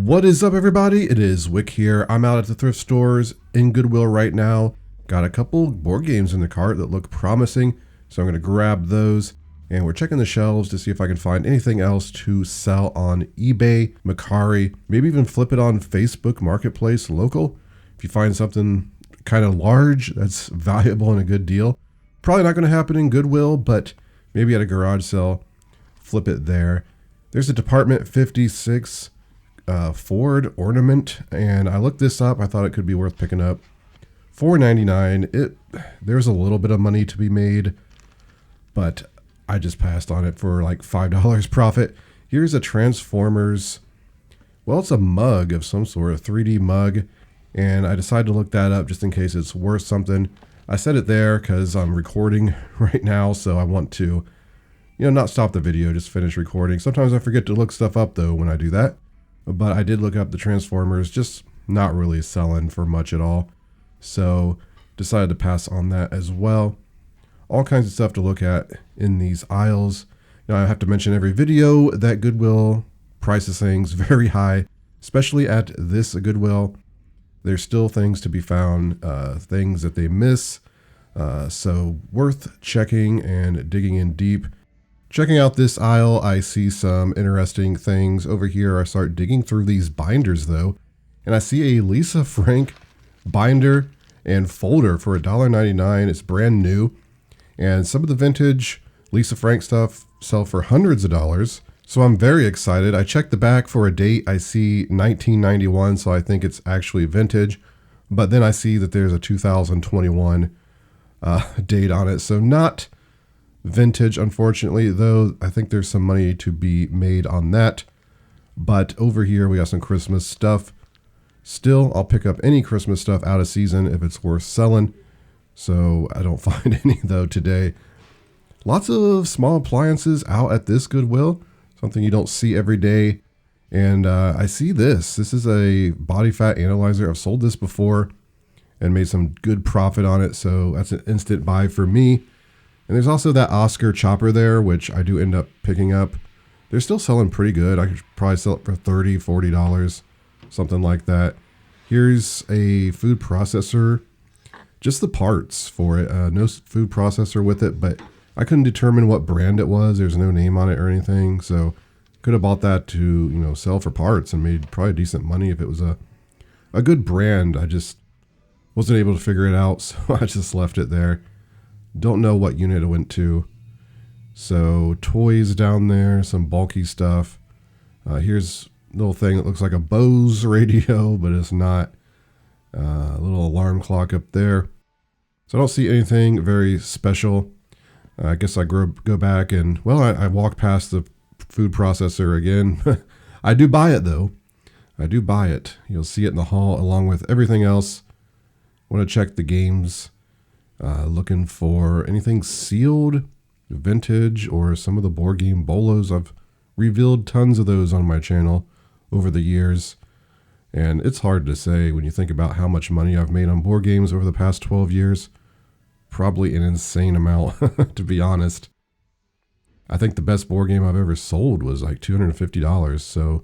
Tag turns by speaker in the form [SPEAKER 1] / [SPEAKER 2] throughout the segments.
[SPEAKER 1] What is up, everybody? It is Wick here. I'm out at the thrift stores in Goodwill right now. Got a couple board games in the cart that look promising, so I'm going to grab those. And we're checking the shelves to see if I can find anything else to sell on eBay, Mercari, maybe even flip it on Facebook Marketplace local. If you find something kind of large that's valuable and a good deal. Probably not going to happen in Goodwill, but maybe at a garage sale, flip it there. There's a Department 56 Ford ornament, and I looked this up. I thought it could be worth picking up. $4.99. There's a little bit of money to be made, but I just passed on it for like $5 profit. Here's a Transformers. Well, it's a mug of some sort, a 3D mug, and I decided to look that up just in case it's worth something. I set it there because I'm recording right now, so I want to, not stop the video, just finish recording. Sometimes I forget to look stuff up though when I do that. But I did look up the Transformers, just not really selling for much at all. So decided to pass on that as well. All kinds of stuff to look at in these aisles. Now I have to mention every video that Goodwill prices things very high, especially at this Goodwill. There's still things to be found, things that they miss. So worth checking and digging in deep. Checking out this aisle, I see some interesting things. Over here, I start digging through these binders though, and I see a Lisa Frank binder and folder for $1.99. It's brand new, and some of the vintage Lisa Frank stuff sell for hundreds of dollars. So I'm very excited. I checked the back for a date. I see 1991, so I think it's actually vintage, but then I see that there's a 2021 date on it, so not vintage, unfortunately, though I think there's some money to be made on that. But over here we got some Christmas stuff. Still, I'll pick up any Christmas stuff out of season if it's worth selling. So I don't find any though today. Lots of small appliances out at this Goodwill, something you don't see every day. And I see this. This is a body fat analyzer. I've sold this before and made some good profit on it, so that's an instant buy for me. And there's also that Oscar chopper there, which I do end up picking up. They're still selling pretty good. I could probably sell it for $30, $40, something like that. Here's a food processor, just the parts for it. No food processor with it, but I couldn't determine what brand it was. There's no name on it or anything, so could have bought that to sell for parts and made probably decent money if it was a good brand. I just wasn't able to figure it out, so I just left it there. Don't know what unit it went to. So toys down there, some bulky stuff. Here's a little thing that looks like a Bose radio, but it's not. A little alarm clock up there. So I don't see anything very special. I guess I go back and, I walk past the food processor again. I do buy it though. I do buy it. You'll see it in the haul along with everything else. Want to check the games. Looking for anything sealed, vintage, or some of the board game bolos. I've revealed tons of those on my channel over the years. And it's hard to say when you think about how much money I've made on board games over the past 12 years. Probably an insane amount, to be honest. I think the best board game I've ever sold was like $250. So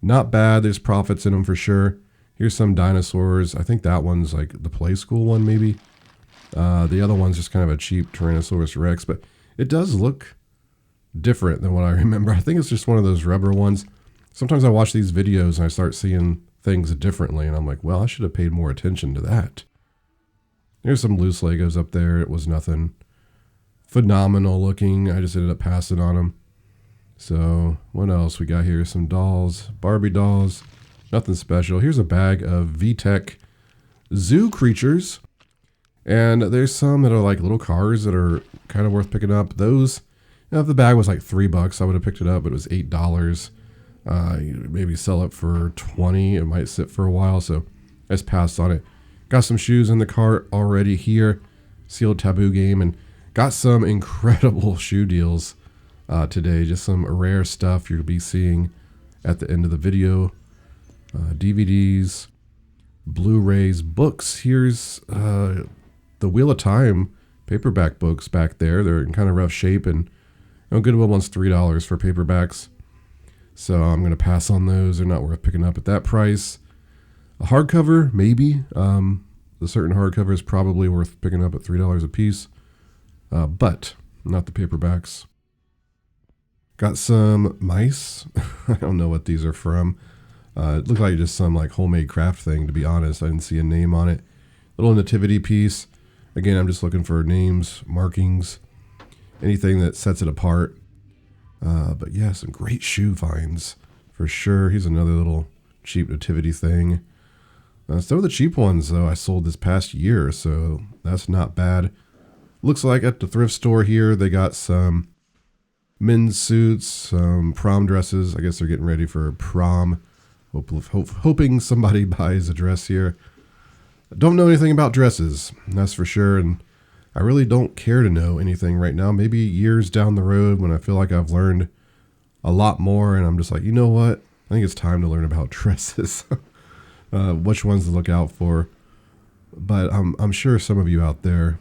[SPEAKER 1] not bad. There's profits in them for sure. Here's some dinosaurs. I think that one's like the Play School one maybe. The other one's just kind of a cheap Tyrannosaurus Rex, but it does look different than what I remember. I think it's just one of those rubber ones. Sometimes I watch these videos and I start seeing things differently, and I'm like, well, I should have paid more attention to that. There's some loose Legos up there. It was nothing phenomenal looking. I just ended up passing on them. So what else we got here? Some dolls, Barbie dolls, nothing special. Here's a bag of VTech zoo creatures. And there's some that are like little cars that are kind of worth picking up. Those, if the bag was like $3, I would have picked it up, but it was $8. Maybe sell it for $20. It might sit for a while, so I just passed on it. Got some shoes in the cart already here. Sealed Taboo game, and got some incredible shoe deals today. Just some rare stuff you'll be seeing at the end of the video. DVDs, Blu-rays, books. Here's the Wheel of Time paperback books back there. They're in kind of rough shape, and Goodwill wants $3 for paperbacks. So I'm going to pass on those. They're not worth picking up at that price. A hardcover, maybe. The certain hardcover is probably worth picking up at $3 a piece, but not the paperbacks. Got some mice. I don't know what these are from. It looked like just some like homemade craft thing, to be honest. I didn't see a name on it. Little nativity piece. Again, I'm just looking for names, markings, anything that sets it apart. But yeah, some great shoe finds for sure. Here's another little cheap nativity thing. Some of the cheap ones, though, I sold this past year, so that's not bad. Looks like at the thrift store here, they got some men's suits, some prom dresses. I guess they're getting ready for prom. Hoping somebody buys a dress here. Don't know anything about dresses, that's for sure, and I really don't care to know anything right now. Maybe years down the road when I feel like I've learned a lot more and I'm just like, you know what? I think it's time to learn about dresses. Which ones to look out for. But I'm sure some of you out there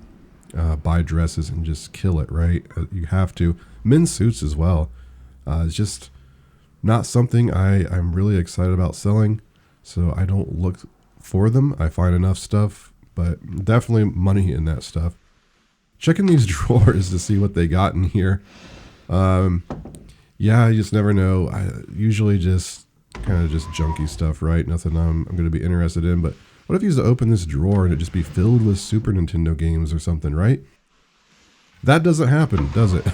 [SPEAKER 1] buy dresses and just kill it, right? You have to. Men's suits as well. It's just not something I'm really excited about selling. So I don't look for them. I find enough stuff, but definitely money in that stuff. Checking these drawers to see what they got in here. Yeah, you just never know. I usually just kind of just junky stuff, right? Nothing I'm going to be interested in. But what if you used to open this drawer and it just be filled with Super Nintendo games or something, right? That doesn't happen, does it?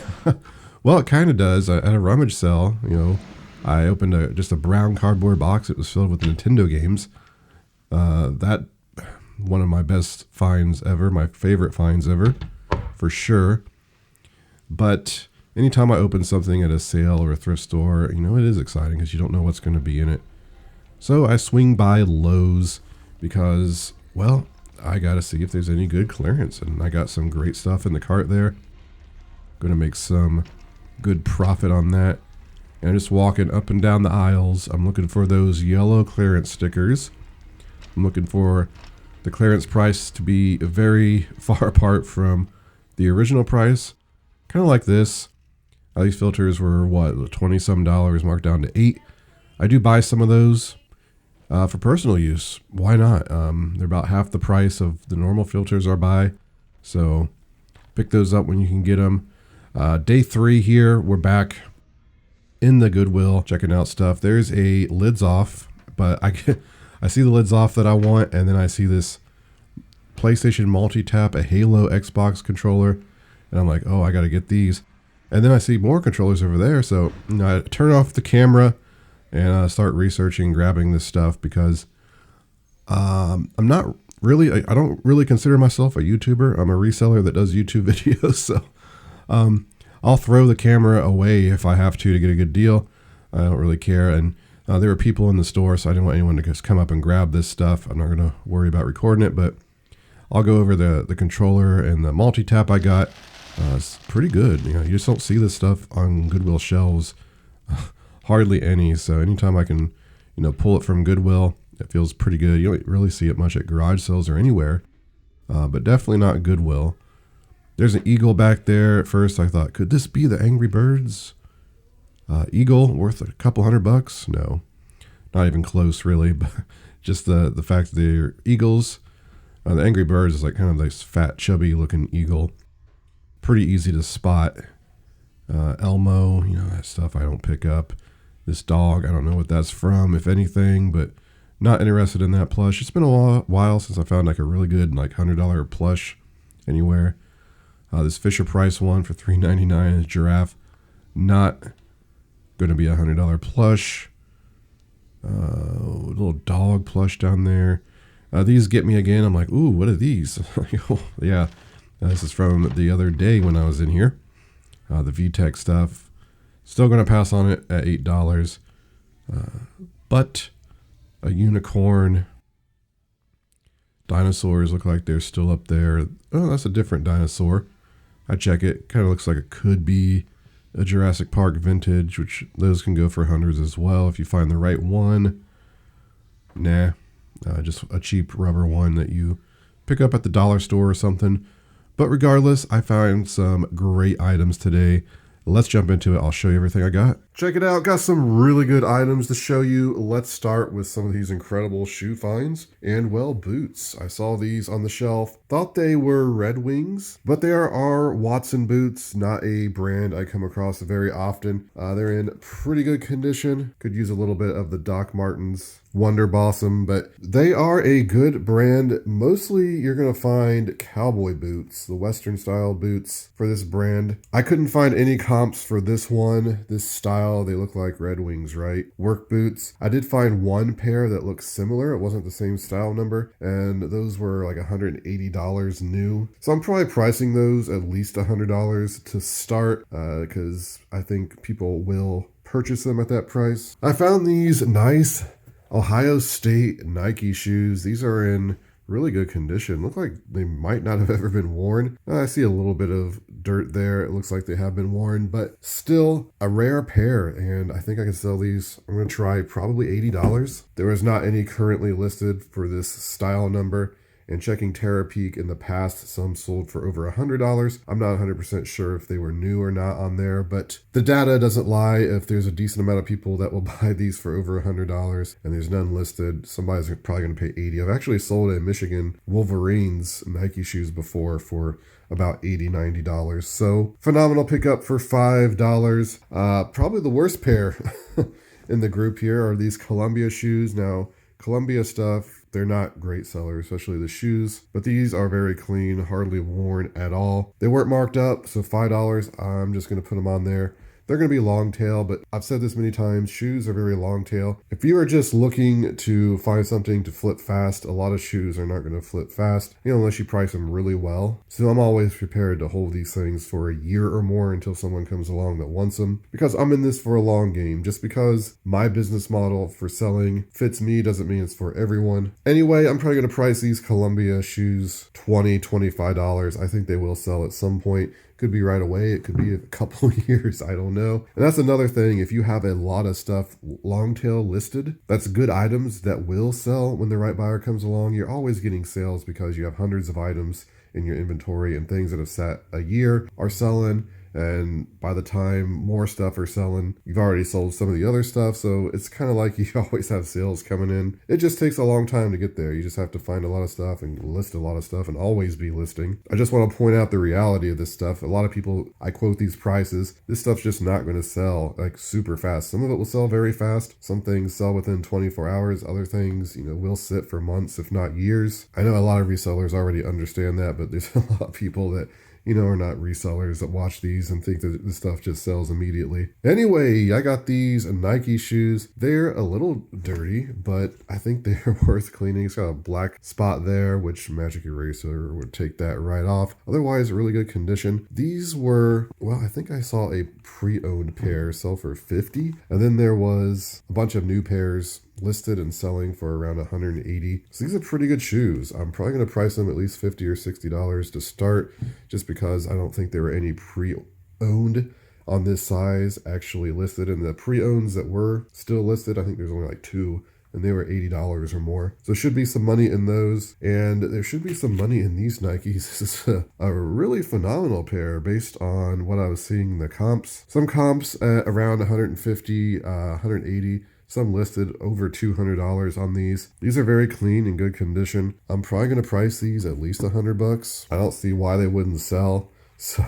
[SPEAKER 1] Well, it kind of does. At a rummage sale, I opened just a brown cardboard box. It was filled with Nintendo games. That one of my best finds ever, my favorite finds ever, for sure. But anytime I open something at a sale or a thrift store, it is exciting because you don't know what's going to be in it. So I swing by Lowe's because, well, I got to see if there's any good clearance. And I got some great stuff in the cart there. Going to make some good profit on that. And I'm just walking up and down the aisles. I'm looking for those yellow clearance stickers. I'm looking for the clearance price to be very far apart from the original price. Kind of like this. These filters were, $20-some marked down to $8. I do buy some of those for personal use. Why not? They're about half the price of the normal filters I buy. So pick those up when you can get them. Day 3 here, we're back in the Goodwill checking out stuff. There's a lids off, but I see the lids off that I want, and then I see this PlayStation multi-tap, a Halo Xbox controller, and I'm like, oh, I got to get these. And then I see more controllers over there, so I turn off the camera and start researching, grabbing this stuff because I don't really consider myself a YouTuber. I'm a reseller that does YouTube videos, so I'll throw the camera away if I have to get a good deal. I don't really care, and there were people in the store, so I didn't want anyone to just come up and grab this stuff. I'm not going to worry about recording it, but I'll go over the controller and the multi-tap I got. It's pretty good. You just don't see this stuff on Goodwill shelves, hardly any. So anytime I can, pull it from Goodwill, it feels pretty good. You don't really see it much at garage sales or anywhere, but definitely not Goodwill. There's an eagle back there. At first I thought, could this be the Angry Birds eagle worth a couple $100? No, not even close really, but just the fact that they're eagles. The Angry Birds is like kind of this fat, chubby looking eagle. Pretty easy to spot. Elmo, that stuff I don't pick up. This dog, I don't know what that's from, if anything, but not interested in that plush. It's been a while since I found like a really good $100 plush anywhere. This Fisher Price one for $3.99 is giraffe. Not going to be $100 plush. Little dog plush down there. These get me again. I'm like, ooh, what are these? Yeah. This is from the other day when I was in here. The VTech stuff. Still going to pass on it at $8. But a unicorn. Dinosaurs look like they're still up there. Oh, that's a different dinosaur. I check it. Kind of looks like it could be a Jurassic Park vintage, which those can go for hundreds as well if you find the right one. Nah. Just a cheap rubber one that you pick up at the dollar store or something. But regardless, I found some great items today. Let's jump into it. I'll show you everything I got. Check it out, got some really good items to show you. Let's start with some of these incredible shoe finds and, well, boots. I saw these on the shelf, thought they were Red Wings, but they are Watson boots, not a brand I come across very often. They're in pretty good condition. Could use a little bit of the Doc Martens Wonder Blossom, but they are a good brand. Mostly you're going to find cowboy boots, the Western style boots for this brand. I couldn't find any comps for this one, this style. They look like Red Wings, right? Work boots. I did find one pair that looks similar. It wasn't the same style number, and those were like $180 new. So I'm probably pricing those at least $100 to start, because I think people will purchase them at that price. I found these nice Ohio State Nike shoes. These are in really good condition. Look like they might not have ever been worn. I see a little bit of dirt there. It looks like they have been worn, but still a rare pair, and I think I can sell these. I'm going to try probably $80. There is not any currently listed for this style number. And checking Terapeak in the past, some sold for over $100. I'm not 100% sure if they were new or not on there, but the data doesn't lie. If there's a decent amount of people that will buy these for over $100 and there's none listed, somebody's probably going to pay $80. I've actually sold a Michigan Wolverines Nike shoes before for about $80, $90. So phenomenal pickup for $5. Probably the worst pair in the group here are these Columbia shoes. Now, Columbia stuff, they're not great sellers, especially the shoes, but these are very clean, hardly worn at all. They weren't marked up, so $5, I'm just going to put them on there. They're going to be long tail, but I've said this many times, shoes are very long tail. If you are just looking to find something to flip fast, a lot of shoes are not going to flip fast, unless you price them really well. So I'm always prepared to hold these things for a year or more until someone comes along that wants them, because I'm in this for a long game. Just because my business model for selling fits me doesn't mean it's for everyone. Anyway, I'm probably going to price these Columbia shoes $20, $25. I think they will sell at some point. Could be right away. It could be a couple of years. I don't know. And that's another thing. If you have a lot of stuff long tail listed, that's good items that will sell when the right buyer comes along. You're always getting sales because you have hundreds of items in your inventory, and things that have sat a year are selling. And by the time more stuff are selling, you've already sold some of the other stuff. So it's kind of like you always have sales coming in. It just takes a long time to get there. You just have to find a lot of stuff and list a lot of stuff and always be listing. I just want to point out the reality of this stuff. A lot of people, I quote these prices. This stuff's just not going to sell like super fast. Some of it will sell very fast. Some things sell within 24 hours. Other things, will sit for months, if not years. I know a lot of resellers already understand that, but there's a lot of people that are not resellers that watch these and think that this stuff just sells immediately. Anyway, I got these Nike shoes. They're a little dirty, but I think they're worth cleaning. It's got a black spot there, which Magic Eraser would take that right off. Otherwise, really good condition. These were, well, I think I saw a pre-owned pair sell for $50. And then there was a bunch of new pairs listed and selling for around $180. So these are pretty good shoes. I'm probably going to price them at least $50 or $60 to start, just because I don't think there were any pre-owned on this size actually listed. And the pre-owns that were still listed, I think there's only like 2, and they were $80 or more. So should be some money in those, and there should be some money in these Nikes. This is a really phenomenal pair based on what I was seeing in the comps. Some comps at around $150, $180. Some listed over $200 on these. These are very clean and good condition. I'm probably going to price these at least $100. I don't see why they wouldn't sell. So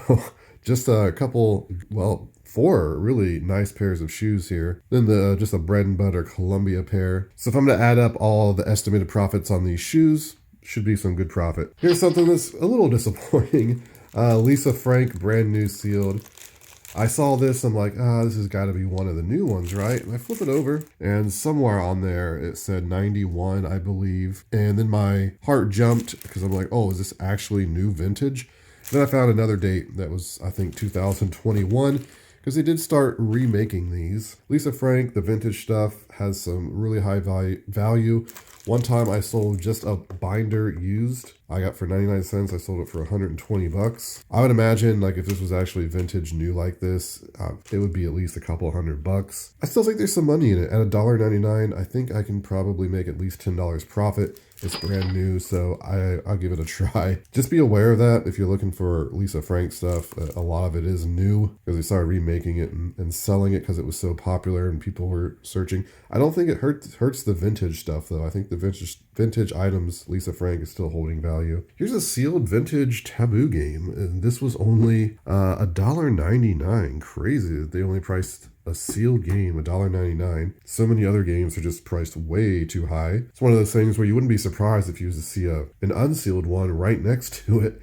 [SPEAKER 1] just a couple, well, 4 really nice pairs of shoes here. Then just a bread and butter Columbia pair. So if I'm going to add up all the estimated profits on these shoes, should be some good profit. Here's something that's a little disappointing. Lisa Frank, brand new sealed. I saw this, I'm like, this has got to be one of the new ones, right? And I flip it over, and somewhere on there it said 91, I believe. And then my heart jumped because I'm like, oh, is this actually new vintage? Then I found another date that was, I think, 2021, because they did start remaking these. Lisa Frank, the vintage stuff, has some really high value. One time I sold just a binder used I got for 99 cents. I sold it for 120 bucks. I would imagine like if this was actually vintage new like this, it would be at least a couple $100. I still think there's some money in it. At $1.99, I think I can probably make at least $10 profit. It's brand new, so I'll give it a try. Just be aware of that if you're looking for Lisa Frank stuff. A lot of it is new because they started remaking it and selling it because it was so popular and people were searching. I don't think it hurts the vintage stuff though. I think the vintage items, Lisa Frank is still holding value. Here's a sealed vintage Taboo game, and this was only $1.99. Crazy that they only priced a sealed game $1.99. So many other games are just priced way too high. It's one of those things where you wouldn't be surprised if you was to see an unsealed one right next to it,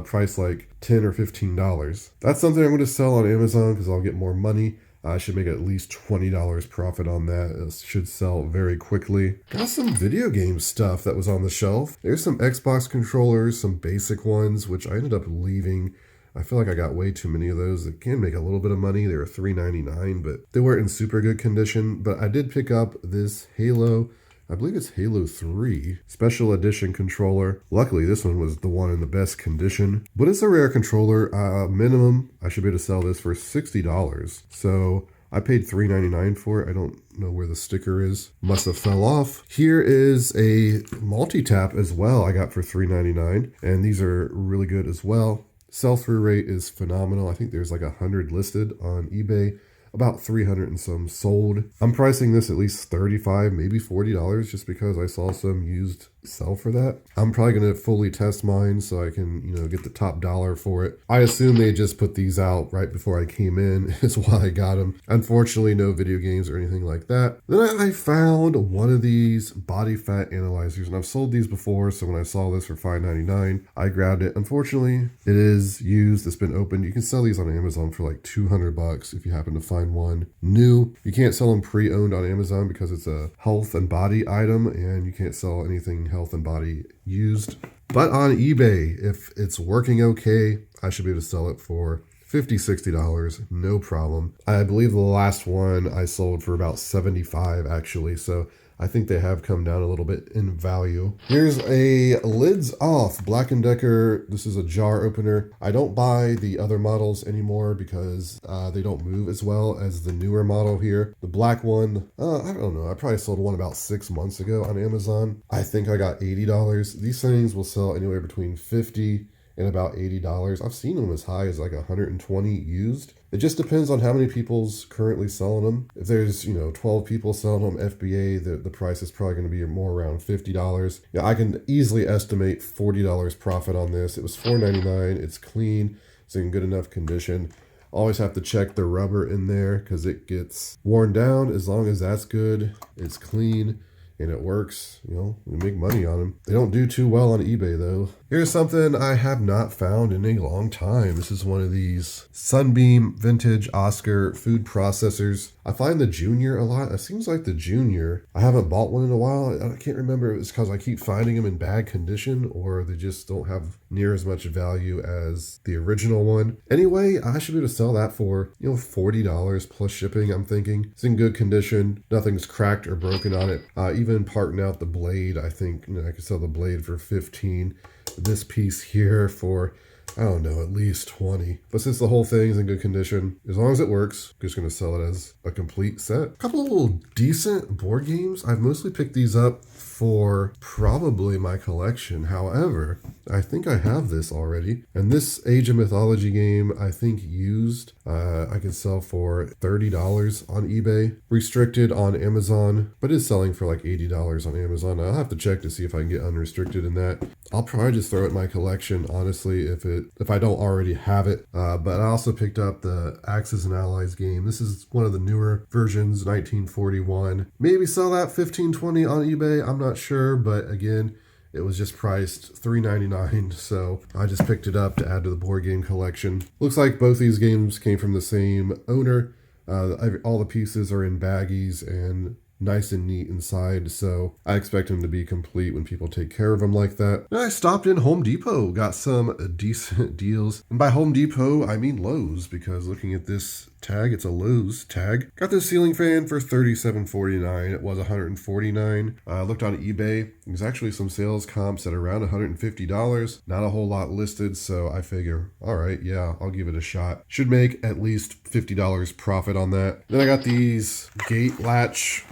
[SPEAKER 1] priced like $10 or $15. That's something I'm going to sell on Amazon because I'll get more money. I should make at least $20 profit on that. It should sell very quickly. Got some video game stuff that was on the shelf. There's some Xbox controllers, some basic ones, which I ended up leaving. I feel like I got way too many of those. That can make a little bit of money. They were $3.99, but they weren't in super good condition. But I did pick up this Halo, I believe it's Halo 3 special edition controller. Luckily, this one was the one in the best condition. But it's a rare controller. Minimum, I should be able to sell this for $60. So I paid $3.99 for it. I don't know where the sticker is. Must have fell off. Here is a multi-tap as well I got for $3.99. And these are really good as well. Sell-through rate is phenomenal. I think there's like 100 listed on eBay, about 300 and some sold. I'm pricing this at least $35, maybe $40 just because I saw some used sell for that. I'm probably going to fully test mine so I can, get the top dollar for it. I assume they just put these out right before I came in is why I got them. Unfortunately, no video games or anything like that. Then I found one of these body fat analyzers, and I've sold these before, so when I saw this for $5.99, I grabbed it. Unfortunately, it is used. It's been opened. You can sell these on Amazon for like $200 if you happen to find one new. You can't sell them pre-owned on Amazon because it's a health and body item, and you can't sell anything health and body used. But on eBay, if it's working okay, I should be able to sell it for $50, $60, no problem. I believe the last one I sold for about $75 actually, so I think they have come down a little bit in value. Here's a Lids Off Black & Decker. This is a jar opener. I don't buy the other models anymore because they don't move as well as the newer model here. The black one, I don't know. I probably sold one about 6 months ago on Amazon. I think I got $80. These things will sell anywhere between $50 and about $80. I've seen them as high as like 120 used. It just depends on how many people's currently selling them. If there's, 12 people selling them FBA, the price is probably going to be more around $50. Yeah, I can easily estimate $40 profit on this. It was $4.99. It's clean. It's in good enough condition. Always have to check the rubber in there because it gets worn down. As long as that's good, it's clean, and it works, we make money on them. They don't do too well on eBay though. Here's something I have not found in a long time. This is one of these Sunbeam vintage Oscar food processors. I find the Junior a lot. It seems like the Junior, I haven't bought one in a while. I can't remember if it's because I keep finding them in bad condition or they just don't have near as much value as the original one. Anyway, I should be able to sell that for, $40 plus shipping, I'm thinking. It's in good condition. Nothing's cracked or broken on it. Even parting out the blade, I think, I could sell the blade for $15. This piece here for, I don't know, at least $20. But since the whole thing's in good condition, as long as it works, I'm just going to sell it as a complete set. A couple of little decent board games. I've mostly picked these up for probably my collection. However, I think I have this already. And this Age of Mythology game, I think used, I could sell for $30 on eBay. Restricted on Amazon, but is selling for like $80 on Amazon. I'll have to check to see if I can get unrestricted in that. I'll probably just throw it in my collection, honestly, if I don't already have it. But I also picked up the Axis and Allies game. This is one of the newer versions, 1941. Maybe sell that $15, $20 on eBay. I'm not sure, but again, it was just priced $3.99, so I just picked it up to add to the board game collection. Looks like both these games came from the same owner. All the pieces are in baggies and nice and neat inside, so I expect them to be complete when people take care of them like that. And I stopped in Home Depot, got some decent deals. And by Home Depot, I mean Lowe's, because looking at this tag. It's a Lowe's tag. Got this ceiling fan for $37.49. It was $149. I looked on eBay. There's actually some sales comps at around $150. Not a whole lot listed, so I figure, all right, yeah, I'll give it a shot. Should make at least $50 profit on that. Then I got these gate latch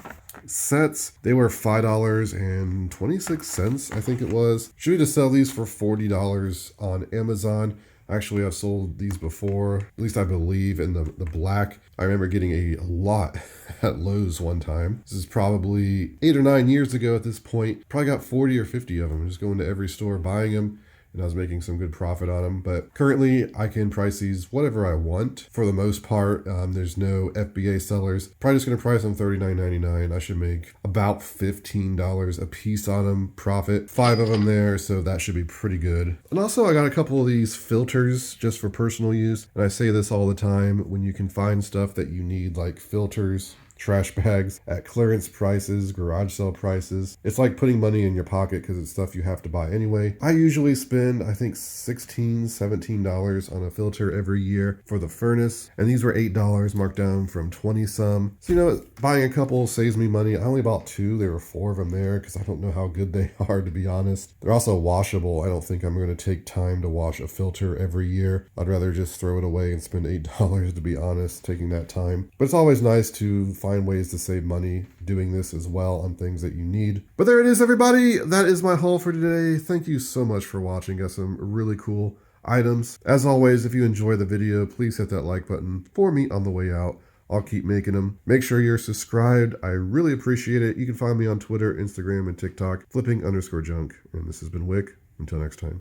[SPEAKER 1] sets. They were $5.26, I think it was. Should we just sell these for $40 on Amazon? Actually, I've sold these before, at least I believe, in the black. I remember getting a lot at Lowe's one time. This is probably 8 or 9 years ago at this point. Probably got 40 or 50 of them. Just going to every store buying them. And I was making some good profit on them. But currently, I can price these whatever I want. For the most part, there's no FBA sellers. Probably just going to price them $39.99. I should make about $15 a piece on them profit. 5 of them there, so that should be pretty good. And also, I got a couple of these filters just for personal use. And I say this all the time, when you can find stuff that you need, like filters, trash bags at clearance prices, garage sale prices. It's like putting money in your pocket because it's stuff you have to buy anyway. I usually spend, I think, $16, $17 on a filter every year for the furnace. And these were $8 marked down from 20 some. So, you know, buying a couple saves me money. I only bought 2. There were 4 of them there because I don't know how good they are, to be honest. They're also washable. I don't think I'm going to take time to wash a filter every year. I'd rather just throw it away and spend $8, to be honest, taking that time. But it's always nice to find ways to save money doing this as well on things that you need. But there it is, everybody. That is my haul for today. Thank you so much for watching. Got some really cool items. As always, if you enjoy the video, please hit that like button for me on the way out. I'll keep making them. Make sure you're subscribed. I really appreciate it. You can find me on Twitter, Instagram, and TikTok, flipping_junk. And this has been Wick. Until next time.